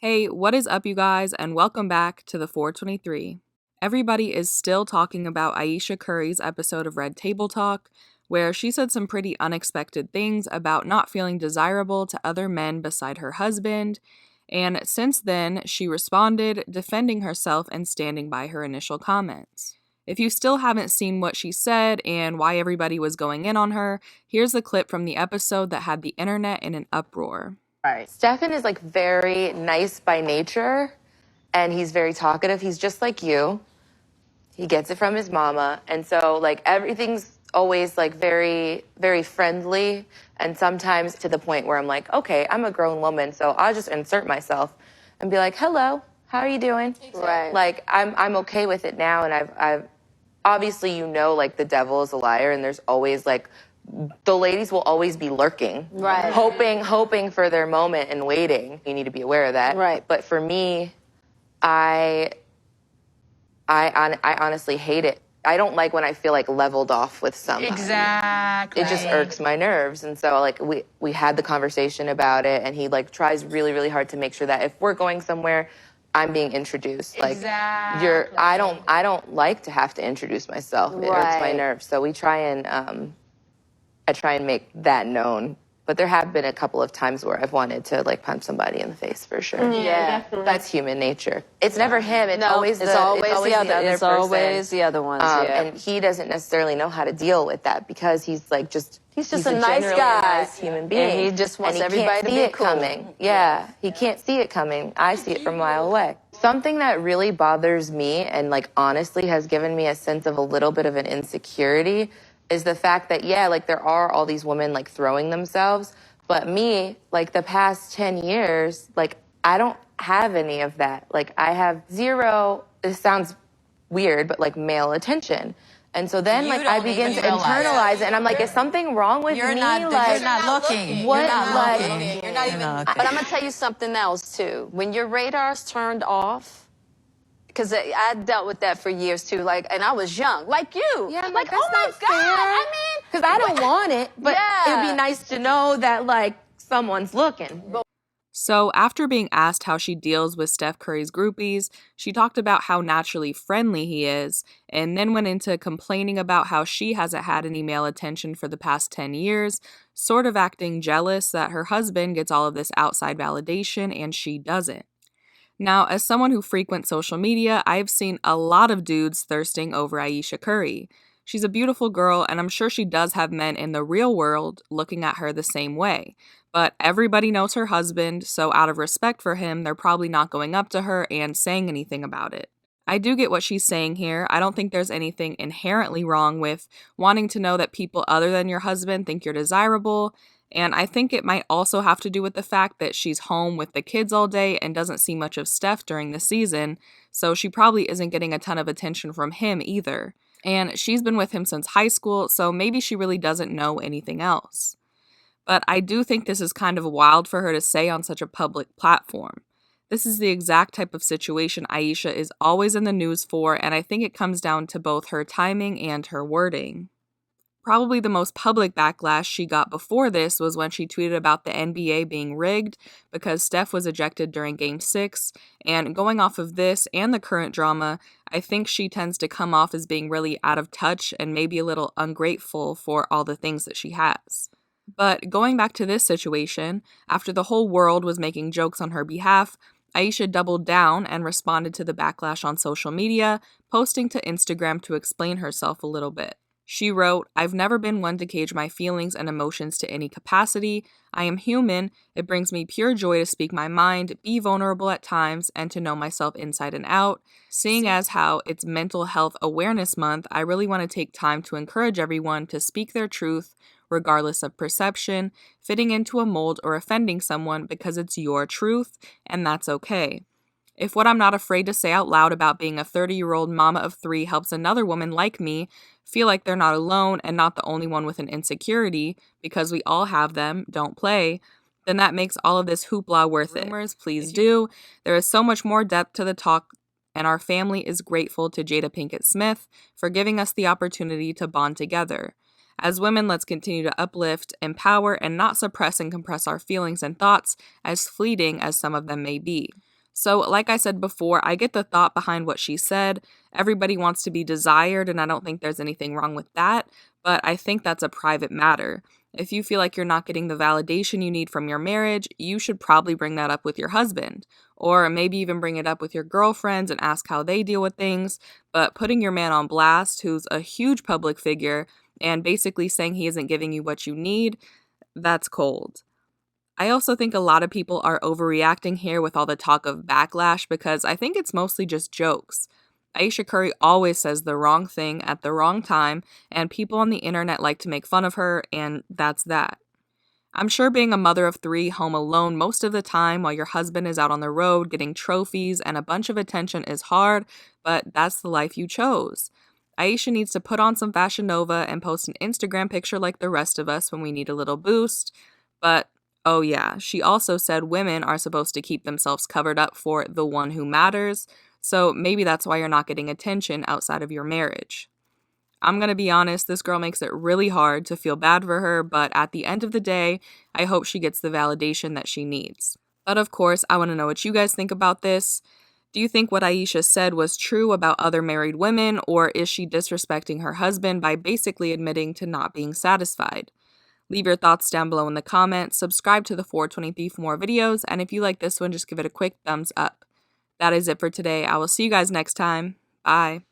Hey, what is up, you guys, and welcome back to the 423. Everybody is still talking about Ayesha Curry's episode of Red Table Talk, where she said some pretty unexpected things about not feeling desirable to other men beside her husband, and since then, she responded, defending herself and standing by her initial comments. If you still haven't seen what she said and why everybody was going in on her, here's the clip from the episode that had the internet in an uproar. Right. Stefan is like very nice by nature and he's very talkative. He's just like you. He gets it from his mama. And so like everything's always like very, very friendly. And sometimes to the point where I'm like, okay, I'm a grown woman, so I'll just insert myself and be like, hello, how are you doing? Exactly. Right. Like I'm okay with it now. And I've obviously, like the devil is a liar and there's always like, the ladies will always be lurking, right? Hoping for their moment and waiting. You need to be aware of that, right? But for me, I honestly hate it. I don't like when I feel like leveled off with somebody. Exactly. It just irks my nerves, and so like we had the conversation about it, and he like tries really really hard to make sure that if we're going somewhere, I'm being introduced. Like exactly. I don't like to have to introduce myself. It irks my nerves. So we try and I try and make that known. But there have been a couple of times where I've wanted to like punch somebody in the face for sure. Yeah. That's human nature. It's never him. It's always the other person. It's always the other ones. And he doesn't necessarily know how to deal with that because he's like he's a nice guy, nice human being. And he just wants everybody to be cool. Coming. Yeah, he can't see it coming. I see it from a mile away. Something that really bothers me and like honestly has given me a sense of a little bit of an insecurity is the fact that, like there are all these women like throwing themselves, but me, like the past 10 years, like I don't have any of that. Like I have zero, it sounds weird, but like male attention. And so then like I begin to internalize it and I'm like, is something wrong with me? You're not looking. What? You're not Like, looking. You're not even. But I'm gonna tell you something else too. When your radar's turned off, because I dealt with that for years too. Like, and I was young, like you. Yeah, like that's oh my not God. fair. I mean, because I don't want it, but Yeah. it'd be nice to know that like someone's looking. So, after being asked how she deals with Steph Curry's groupies, she talked about how naturally friendly he is, and then went into complaining about how she hasn't had any male attention for the past 10 years, sort of acting jealous that her husband gets all of this outside validation and she doesn't. Now, as someone who frequents social media, I've seen a lot of dudes thirsting over Ayesha Curry. She's a beautiful girl, and I'm sure she does have men in the real world looking at her the same way. But everybody knows her husband, so out of respect for him, they're probably not going up to her and saying anything about it. I do get what she's saying here. I don't think there's anything inherently wrong with wanting to know that people other than your husband think you're desirable, and I think it might also have to do with the fact that she's home with the kids all day and doesn't see much of Steph during the season, so she probably isn't getting a ton of attention from him either. And she's been with him since high school, so maybe she really doesn't know anything else. But I do think this is kind of wild for her to say on such a public platform. This is the exact type of situation Ayesha is always in the news for, and I think it comes down to both her timing and her wording. Probably the most public backlash she got before this was when she tweeted about the NBA being rigged because Steph was ejected during Game 6, and going off of this and the current drama, I think she tends to come off as being really out of touch and maybe a little ungrateful for all the things that she has. But going back to this situation, after the whole world was making jokes on her behalf, Ayesha doubled down and responded to the backlash on social media, posting to Instagram to explain herself a little bit. She wrote, "I've never been one to cage my feelings and emotions to any capacity. I am human. It brings me pure joy to speak my mind, be vulnerable at times, and to know myself inside and out. Seeing as how it's Mental Health Awareness Month, I really want to take time to encourage everyone to speak their truth, regardless of perception, fitting into a mold, or offending someone because it's your truth, and that's okay. If what I'm not afraid to say out loud about being a 30-year-old mama of 3 helps another woman like me feel like they're not alone and not the only one with an insecurity, because we all have them, don't play, then that makes all of this hoopla worth it. Rumors, please do. There is so much more depth to the talk, and our family is grateful to Jada Pinkett Smith for giving us the opportunity to bond together. As women, let's continue to uplift, empower, and not suppress and compress our feelings and thoughts, as fleeting as some of them may be." So, like I said before, I get the thought behind what she said. Everybody wants to be desired, and I don't think there's anything wrong with that, but I think that's a private matter. If you feel like you're not getting the validation you need from your marriage, you should probably bring that up with your husband. Or maybe even bring it up with your girlfriends and ask how they deal with things. But putting your man on blast, who's a huge public figure, and basically saying he isn't giving you what you need, that's cold. I also think a lot of people are overreacting here with all the talk of backlash because I think it's mostly just jokes. Ayesha Curry always says the wrong thing at the wrong time, and people on the internet like to make fun of her, and that's that. I'm sure being a mother of three home alone most of the time while your husband is out on the road getting trophies and a bunch of attention is hard, but that's the life you chose. Ayesha needs to put on some Fashion Nova and post an Instagram picture like the rest of us when we need a little boost. But, oh yeah, she also said women are supposed to keep themselves covered up for the one who matters, so maybe that's why you're not getting attention outside of your marriage. I'm gonna be honest, this girl makes it really hard to feel bad for her, but at the end of the day, I hope she gets the validation that she needs. But of course, I wanna know what you guys think about this. Do you think what Ayesha said was true about other married women, or is she disrespecting her husband by basically admitting to not being satisfied? Leave your thoughts down below in the comments, subscribe to the 420 for more videos, and if you like this one, just give it a quick thumbs up. That is it for today. I will see you guys next time. Bye.